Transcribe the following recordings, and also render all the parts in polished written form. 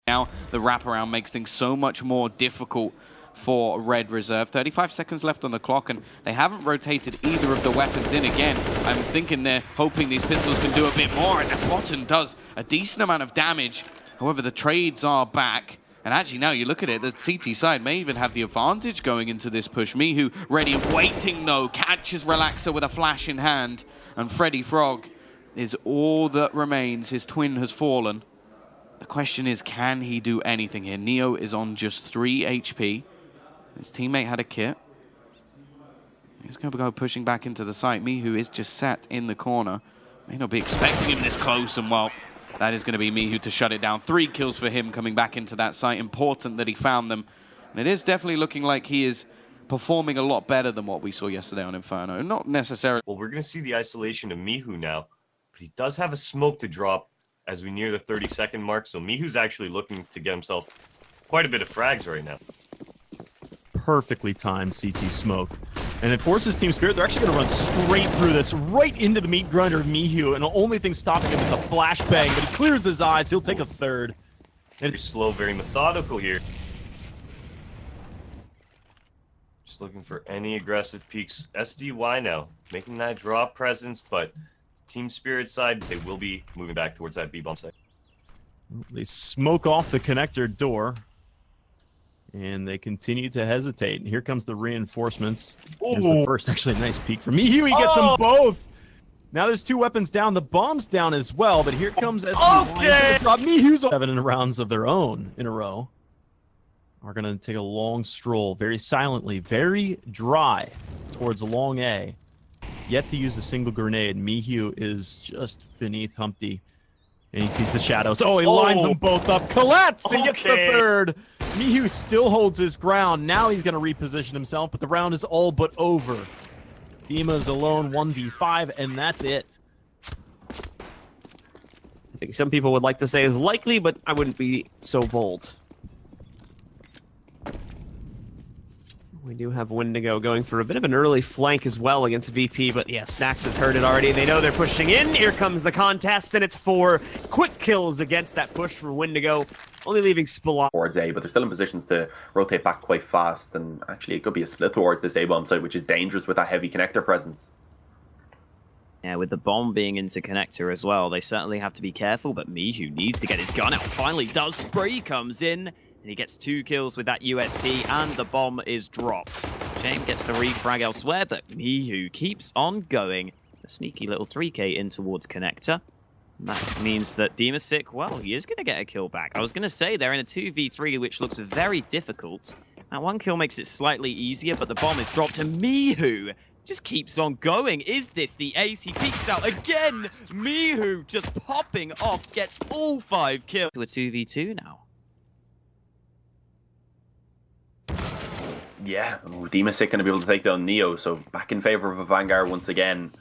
Now the wraparound makes things so much more difficult for Red Reserve. 35 seconds left on the clock, and they haven't rotated either of the weapons in again. I'm thinking they're hoping these pistols can do a bit more, and the Flotten does a decent amount of damage. However, the trades are back. And actually, now you look at it, the CT side may even have the advantage going into this push. MICHU ready and waiting, though. Catches Relaxer with a flash in hand. And Freddy Frog is all that remains. His twin has fallen. The question is, can he do anything here? Neo is on just 3 HP. His teammate had a kit. He's going to go pushing back into the site. MICHU is just sat in the corner. May not be expecting him this close, and well, that is going to be MICHU to shut it down. 3 kills for him coming back into that site. Important that he found them. And it is definitely looking like he is performing a lot better than what we saw yesterday on Inferno. Not necessarily. Well, we're going to see the isolation of MICHU now. But he does have a smoke to drop as we near the 30-second mark. So MICHU's actually looking to get himself quite a bit of frags right now. Perfectly timed CT smoke. And it forces Team Spirit. They're actually going to run straight through this, right into the meat grinder of MICHU. And the only thing stopping him is a flashbang. But he clears his eyes. He'll take a third. Very slow, very methodical here. Just looking for any aggressive peeks. SDY now, making that draw presence, but Team Spirit side, they will be moving back towards that B-bomb site. They smoke off the connector door. And they continue to hesitate. And here comes the reinforcements. Here's the first, actually, nice peek for MICHU. He gets them both. Now there's 2 weapons down. The bomb's down as well. But here comes SDY. Okay. MICHU's 7 rounds of their own in a row. Are going to take a long stroll, very silently, very dry, towards long A. Yet to use a single grenade. MICHU is just beneath Humpty. And he sees the shadows. Oh, he lines them both up. Collects and gets the third. MICHU still holds his ground. Now he's going to reposition himself, but the round is all but over. Dima's alone, 1v5, and that's it. I think some people would like to say is likely, but I wouldn't be so bold. We do have Wendigo going for a bit of an early flank as well against VP, but yeah, Snacks has heard it already. They know they're pushing in. Here comes the contest, and it's 4 quick kills against that push for Wendigo, only leaving Spillock towards A, but they're still in positions to rotate back quite fast, and actually it could be a split towards this A-bomb site, which is dangerous with that heavy connector presence. Yeah, with the bomb being into connector as well, they certainly have to be careful, but MICHU needs to get his gun out. Finally does. Spray comes in. And he gets 2 kills with that USP, and the bomb is dropped. Shame gets the refrag elsewhere, but MICHU keeps on going. A sneaky little 3K in towards connector. And that means that Demasic, well, he is going to get a kill back. I was going to say they're in a 2v3, which looks very difficult. That 1 kill makes it slightly easier, but the bomb is dropped, and MICHU just keeps on going. Is this the ace? He peeks out again. MICHU just popping off, gets all 5 kills. To a 2v2 now. Yeah, Demasic going to be able to take down Neo, so back in favor of a Vanguard once again.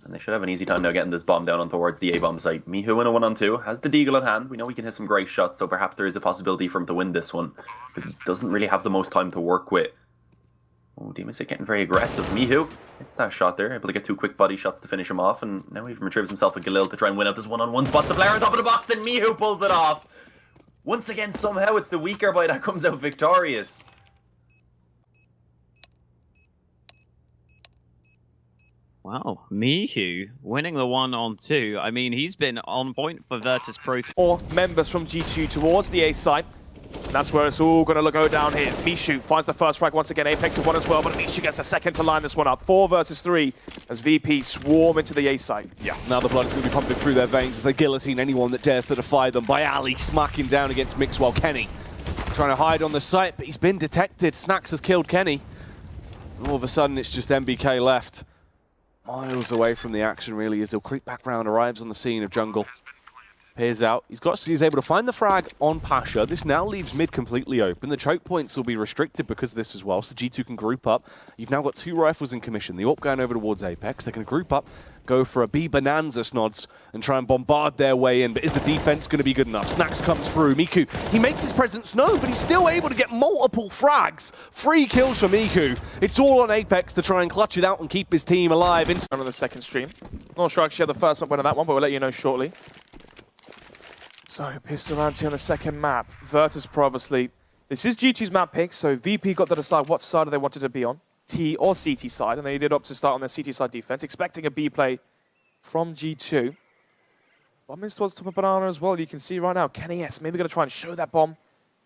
And they should have an easy time now getting this bomb down on towards the A-bomb site. MICHU in a 1-on-2, has the Deagle at hand. We know he can hit some great shots, so perhaps there is a possibility for him to win this one. But he doesn't really have the most time to work with. Oh, Demasic getting very aggressive. MICHU hits that shot there, able to get 2 quick body shots to finish him off. And now he retrieves himself a Galil to try and win out this 1-on-1 spot. The player on top of the box, and MICHU pulls it off. Once again, somehow it's the weaker boy that comes out victorious. Wow, MICHU winning the 1-on-2. I mean, he's been on point for Virtus.pro. 4 members from G2 towards the A site. And that's where it's all going to go down here. MICHU finds the first frag once again. Apex with 1 as well, but MICHU gets the second to line this one up. 4 versus 3 as VP swarm into the A site. Yeah, now the blood is going to be pumping through their veins as they guillotine anyone that dares to defy them. By Ali smacking down against Mix while Kenny trying to hide on the site, but he's been detected. Snacks has killed Kenny. And all of a sudden, it's just MBK left. Miles away from the action, really, as he'll creep back round, arrives on the scene of jungle. Peers out. He's able to find the frag on Pasha. This now leaves mid completely open. The choke points will be restricted because of this as well, so G2 can group up. You've now got 2 rifles in commission. The AWP going over towards Apex. They can group up, go for a B Bonanza Snods, and try and bombard their way in. But is the defense going to be good enough? Snacks comes through. MICHU, he makes his presence known, but he's still able to get multiple frags. 3 kills for MICHU. It's all on Apex to try and clutch it out and keep his team alive. On the second stream. Not sure I actually had the first point on that one, but we'll let you know shortly. So, Pistol Anti on the second map. Virtus.pro, obviously. This is G2's map pick, so VP got to decide what side they wanted to be on, T or CT side, and they did opt to start on their CT side defense, expecting a B play from G2. Bomb is towards top of Banana as well. You can see right now, Kenny S maybe going to try and show that bomb,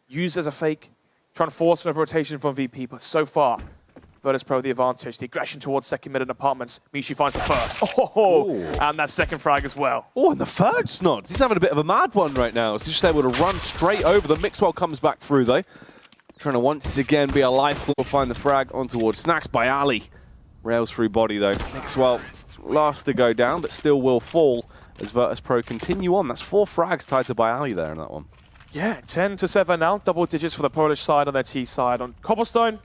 use as a fake, trying to force another rotation from VP, but so far, Virtus.pro the advantage. The aggression towards second mid and apartments. MICHU finds the first. Oh, and that second frag as well. Oh, and the third Snods. He's having a bit of a mad one right now. He's just able to run straight over them. Mixwell comes back through, though. Trying to once again be a lifeline. Find the frag on towards Snacks by Ali. Rails through body, though. Mixwell last to go down, but still will fall as Virtus.pro continue on. That's 4 frags tied to Bialy there in that one. Yeah, 10-7 now. Double digits for the Polish side on their T side. On Cobblestone,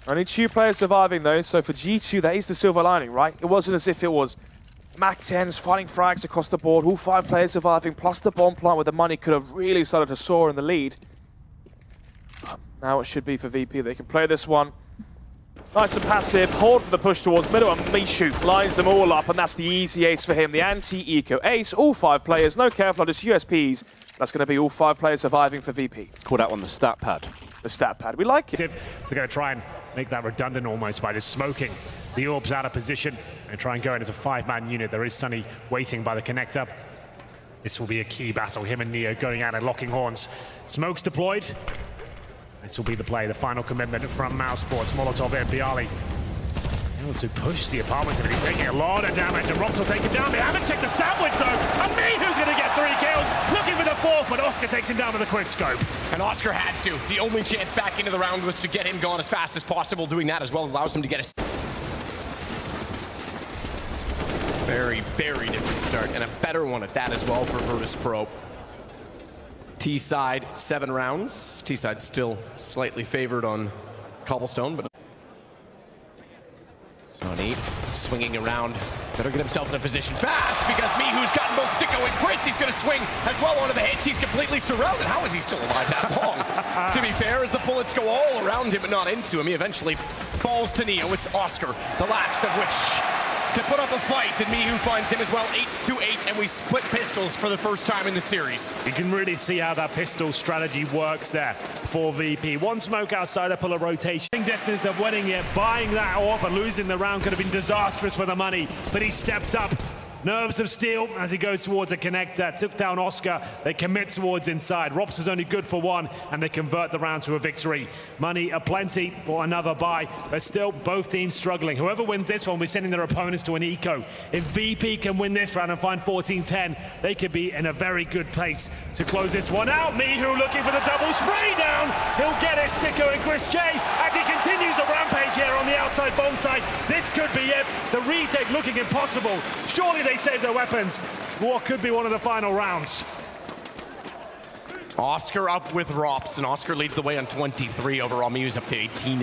only 2 players surviving, though, so for G2, that is the silver lining, right? It wasn't as if it was MAC-10s fighting frags across the board, all 5 players surviving, plus the bomb plant where the money could have really started to soar in the lead. Now it should be for VP. They can play this one. Nice and passive, hold for the push towards middle, and MICHU lines them all up, and that's the easy ace for him. The anti-eco ace, all 5 players, no Kevlar, just USPs. That's going to be all 5 players surviving for VP. Call that one the stat pad. The stat pad, we like it. So they're going to try and make that redundant almost by just smoking the orbs out of position and try and go in as a 5-man unit. There is Sunny waiting by the connector. This will be a key battle. Him and Neo going out and locking horns. Smokes deployed. This will be the play, the final commitment from Mouse Sports. Molotov and Bialy able to push the apartments, and he's taking a lot of damage, and Rops will take him down. They haven't checked the sandwich, though, and MICHU's going to get 3 kills, looking for the 4th, but Oscar takes him down with a quick scope. And Oscar had to. The only chance back into the round was to get him gone as fast as possible. Doing that as well allows him to get a very, very different start, and a better one at that as well for Virtus.pro. T-side, 7 rounds. T-side still slightly favored on Cobblestone, but Sonny swinging around. Better get himself in a position fast, because MICHU's gotten both Sticko and Chris. He's going to swing as well onto the hits. He's completely surrounded. How is he still alive that long? To be fair, as the bullets go all around him but not into him, he eventually falls to Neo. It's Oscar, the last of which to put up a fight, and MICHU finds him as well, 8-8, and we split pistols for the first time in the series. You can really see how that pistol strategy works there for VP. 1 smoke outside, a pull of rotation. Distance of winning it, buying that orb and losing the round could have been disastrous for the money, but he stepped up. Nerves of steel as he goes towards a connector. Took down Oscar. They commit towards inside. Rops is only good for 1, and they convert the round to a victory. Money aplenty for another buy, but still both teams struggling. Whoever wins this one will be sending their opponents to an eco. If VP can win this round and find 14-10, they could be in a very good place to close this one out. MICHU looking for the double spray down. He'll get it. Sticko and Chris J, and he continues the rampage here on the outside bomb site. This could be it. The retake looking impossible. Surely they save their weapons. What could be one of the final rounds. Oscar up with Rops, and Oscar leads the way on 23 overall. MICHU's up to 18.